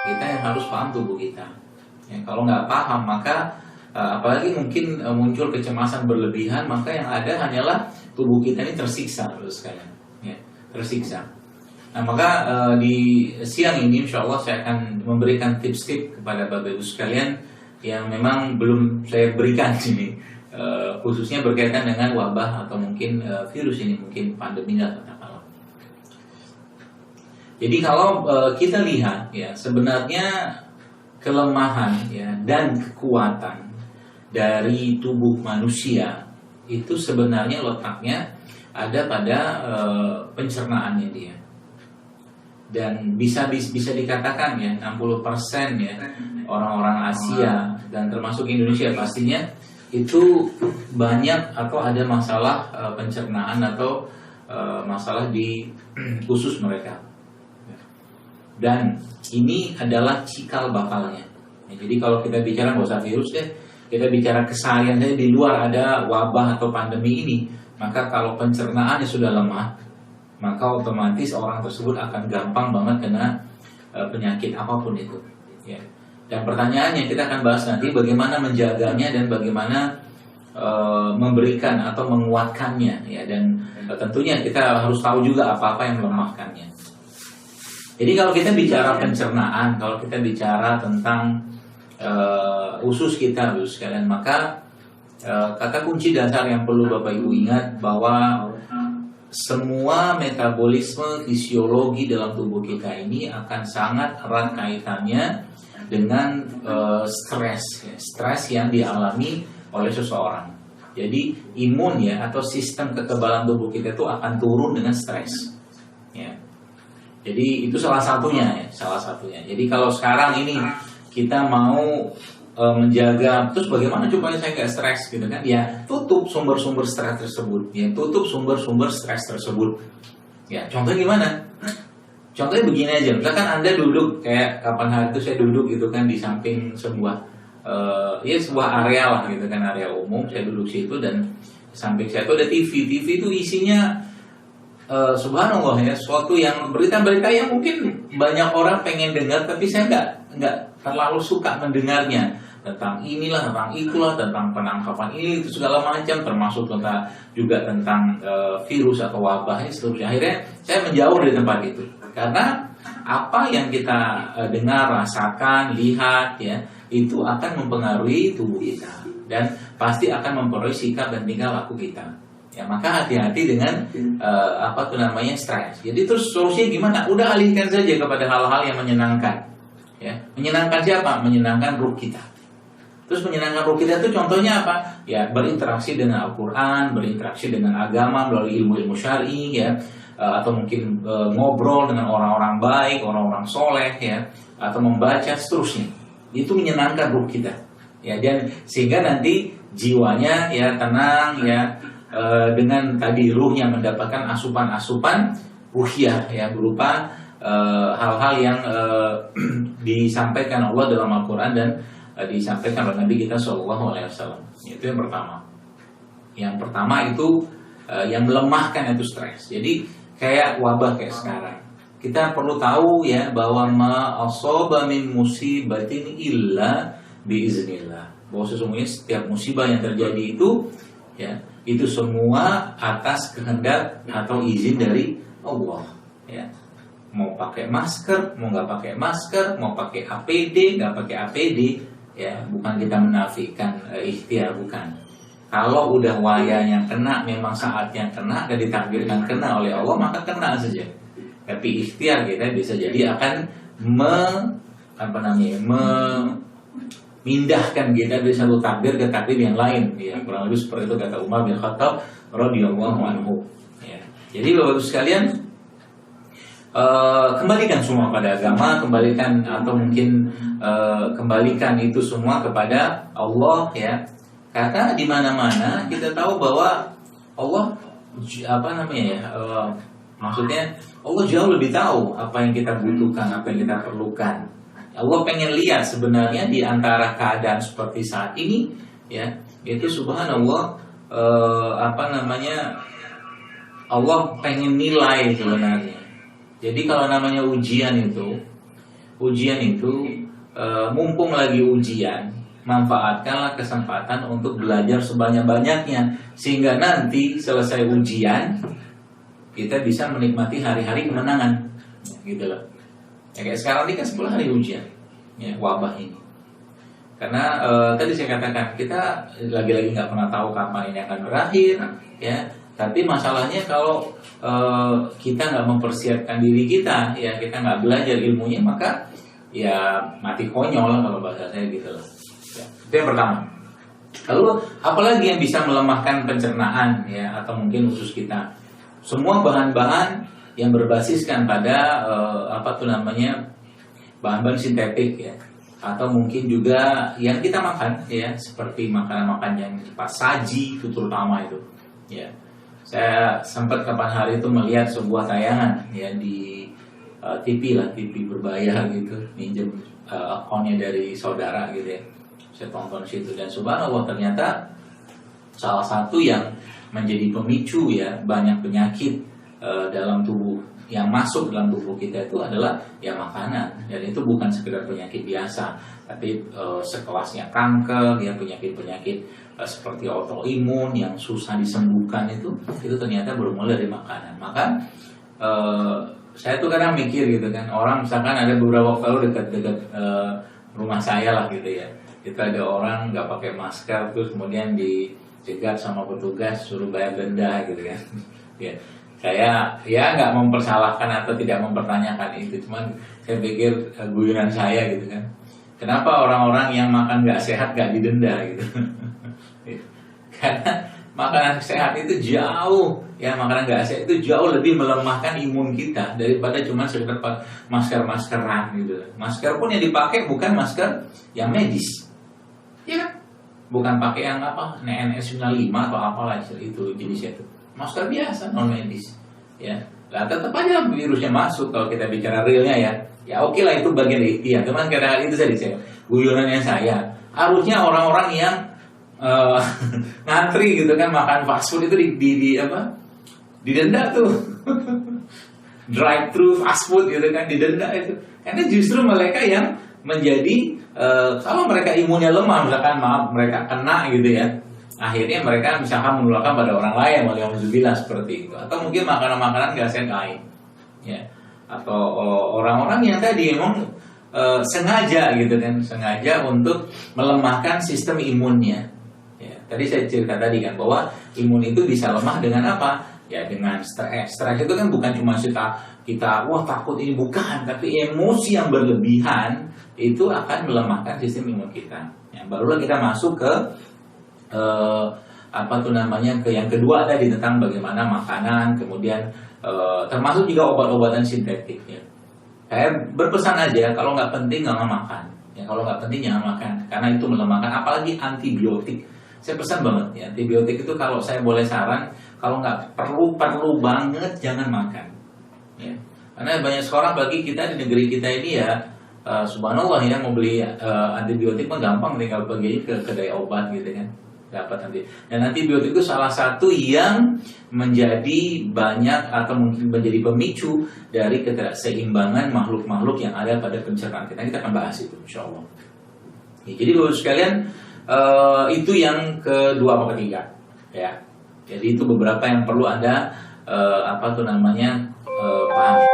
Kita yang harus paham tubuh kita. Ya, kalau nggak paham maka apalagi mungkin muncul kecemasan berlebihan, maka yang ada hanyalah tubuh kita ini tersiksa terus sekalian, ya, tersiksa. Nah maka di siang ini insya Allah saya akan memberikan tips-tips kepada Bapak Ibu sekalian yang memang belum saya berikan sini, khususnya berkaitan dengan wabah atau mungkin virus ini, mungkin pandemi lah katakanlah. Jadi kalau kita lihat ya sebenarnya kelemahan ya dan kekuatan dari tubuh manusia itu sebenarnya letaknya ada pada pencernaannya dia. Dan bisa dikatakan ya 60% ya orang-orang Asia dan termasuk Indonesia pastinya itu banyak atau ada masalah pencernaan atau masalah di usus mereka. Dan ini adalah cikal bakalnya. Ya, jadi kalau kita bicara nggak usah virus deh, kita bicara keseharian saja di luar ada wabah atau pandemi ini, maka kalau pencernaannya sudah lemah, maka otomatis orang tersebut akan gampang banget kena penyakit apapun itu. Ya. Dan pertanyaannya kita akan bahas nanti bagaimana menjaganya dan bagaimana memberikan atau menguatkannya. Ya. Dan tentunya kita harus tahu juga apa-apa yang melemahkannya. Jadi kalau kita bicara pencernaan, kalau kita bicara tentang usus kita, usus sekalian, maka kata kunci dasar yang perlu Bapak Ibu ingat bahwa semua metabolisme fisiologi dalam tubuh kita ini akan sangat erat kaitannya dengan stres yang dialami oleh seseorang. Jadi imun ya atau sistem kekebalan tubuh kita itu akan turun dengan stres. Ya. Jadi itu salah satunya ya, salah satunya. Jadi kalau sekarang ini kita mau menjaga, terus bagaimana supaya saya nggak stres gitu kan? Ya tutup sumber-sumber stres tersebut, ya tutup sumber-sumber stres tersebut. Ya contohnya gimana? Contohnya begini aja, misalkan Anda duduk kayak kapan hari itu saya duduk gitu kan di samping sebuah sebuah area lah gitu kan, area umum, saya duduk situ dan samping saya itu ada TV. TV itu isinya subhanallah ya, suatu yang berita-berita yang mungkin banyak orang pengen dengar, tapi saya nggak terlalu suka mendengarnya, tentang inilah, tentang itulah, tentang penangkapan ini itu segala macam, termasuk juga tentang virus atau wabah ini seterusnya. Akhirnya saya menjauh dari tempat itu karena apa yang kita dengar, rasakan, lihat ya itu akan mempengaruhi tubuh kita dan pasti akan mempengaruhi sikap dan tingkah laku kita. Ya maka hati-hati dengan stres. Jadi terus solusinya gimana? Udah alihkan saja kepada hal-hal yang menyenangkan. Ya, menyenangkan siapa? Menyenangkan ruh kita. Terus menyenangkan ruh kita itu contohnya apa? Ya berinteraksi dengan Al-Quran, berinteraksi dengan agama melalui ilmu-ilmu syar'i ya, atau mungkin ngobrol dengan orang-orang baik, orang-orang soleh ya, atau membaca seterusnya. Itu menyenangkan ruh kita. Ya dan sehingga nanti jiwanya ya tenang ya. Dengan tadi ruhnya mendapatkan asupan-asupan ruhiyah ya berupa hal-hal yang disampaikan Allah dalam Al-Quran dan disampaikan oleh Nabi kita SAW. Itu yang pertama. Yang pertama itu yang melemahkan itu stres. Jadi kayak wabah kayak sekarang. Kita perlu tahu ya bahwa ma asaba min musibatin illa biiznillah. Bahwa sesungguhnya setiap musibah yang terjadi itu ya itu semua atas kehendak atau izin dari Allah ya. Mau pakai masker, mau nggak pakai masker, mau pakai APD, nggak pakai APD ya, bukan kita menafikan ikhtiar, bukan. Kalau udah wayanya kena, memang saatnya kena dan ditakdirkan kena oleh Allah, maka kena saja. Tapi ikhtiar kita bisa jadi akan mindahkan kita dari satu takdir ke takdir yang lain ya, kurang lebih seperti itu kata Umar bin Khattab radhiyallahu anhu ya. Jadi Bapak Ibu sekalian, kembalikan semua pada agama, kembalikan atau mungkin kembalikan itu semua kepada Allah ya, karena di mana-mana kita tahu bahwa Allah maksudnya Allah jauh lebih tahu apa yang kita butuhkan, apa yang kita perlukan. Allah pengen lihat sebenarnya di antara keadaan seperti saat ini ya, itu subhanallah Allah pengen nilai sebenarnya. Jadi kalau namanya ujian itu ujian itu mumpung lagi ujian, manfaatkanlah kesempatan untuk belajar sebanyak-banyaknya sehingga nanti selesai ujian kita bisa menikmati hari-hari kemenangan, gitu loh. Ya, kayak sekarang ini kan 10 hari ujian, ya, wabah ini. Karena tadi saya katakan kita lagi-lagi nggak pernah tahu kapan ini akan berakhir, ya. Tapi masalahnya kalau kita nggak mempersiapkan diri kita, ya kita nggak belajar ilmunya, maka ya mati konyol kalau bahasa saya gitu loh. Ya, itu yang pertama. Lalu apalagi yang bisa melemahkan pencernaan, ya, atau mungkin usus kita? Semua bahan-bahan yang berbasiskan pada bahan-bahan sintetik, ya, atau mungkin juga yang kita makan, ya, seperti makanan-makanan yang cepat saji itu terutama itu, ya. Saya sempat kapan hari itu melihat sebuah tayangan, ya, di TV berbayar gitu, minjem akunnya dari saudara gitu, ya. Saya tonton situ dan subhanallah ternyata salah satu yang menjadi pemicu, ya, banyak penyakit dalam tubuh yang masuk dalam tubuh kita itu adalah ya makanan, dan itu bukan sekedar penyakit biasa, tapi sekelasnya kanker, ya, penyakit-penyakit seperti autoimun yang susah disembuhkan itu ternyata bermula dari makanan. Maka saya tuh kadang mikir gitu kan, orang misalkan ada beberapa waktu lalu dekat rumah saya lah gitu, ya, kita ada orang nggak pakai masker terus kemudian dicegat sama petugas suruh bayar denda gitu kan. Ya, saya ya nggak mempersalahkan atau tidak mempertanyakan itu, cuman saya pikir guyonan saya gitu kan, kenapa orang-orang yang makan nggak sehat nggak didenda gitu. Karena makanan sehat itu jauh, ya, makanan nggak sehat itu jauh lebih melemahkan imun kita daripada cuma sekedar maskeran gitu. Masker pun yang dipakai bukan masker yang medis, ya kan? Bukan pakai yang NN95 atau apalah itu jenisnya itu. Masker biasa non medis, ya. Lah tetap aja virusnya masuk kalau kita bicara realnya, ya. Ya oke lah, itu bagian dari ikhtiar. Cuman kadang itu saya guyonannya saya. Harusnya orang-orang yang ngantri gitu kan makan fast food itu didenda tuh. Drive thru fast food gitu kan didenda itu. Karena justru mereka yang menjadi kalau mereka imunnya lemah, misalkan mereka kena gitu, ya, akhirnya mereka misalkan menularkan pada orang lain, waliyahzubillah seperti itu. Atau mungkin makanan-makanan nggak sehat lain, ya. Atau orang-orang yang tadi memang sengaja gitu kan, sengaja untuk melemahkan sistem imunnya. Ya, tadi saya cerita tadi kan bahwa imun itu bisa lemah dengan apa? Ya dengan stres. Stres itu kan bukan cuma kita wah takut ini, bukan, tapi emosi yang berlebihan itu akan melemahkan sistem imun kita. Ya, barulah kita masuk ke ke yang kedua tadi tentang bagaimana makanan, kemudian termasuk juga obat-obatan sintetik, ya. Saya berpesan aja kalau nggak penting jangan makan, ya, kalau nggak penting jangan makan karena itu melemahkan, apalagi antibiotik. Saya pesan banget, ya, antibiotik itu kalau saya boleh saran, kalau nggak perlu banget jangan makan, ya. Karena banyak sekarang bagi kita di negeri kita ini, ya, subhanallah, ya, mau beli antibiotik mah gampang, tinggal pergi ke kedai obat gitu kan, dapat nanti. Dan antibiotik itu salah satu yang menjadi banyak atau mungkin menjadi pemicu dari ketidakseimbangan makhluk-makhluk yang ada pada pencernaan kita. Kita akan bahas itu insya Allah. Ya, jadi Bapak sekalian, itu yang kedua atau ketiga, ya. Jadi itu beberapa yang perlu Anda pahami.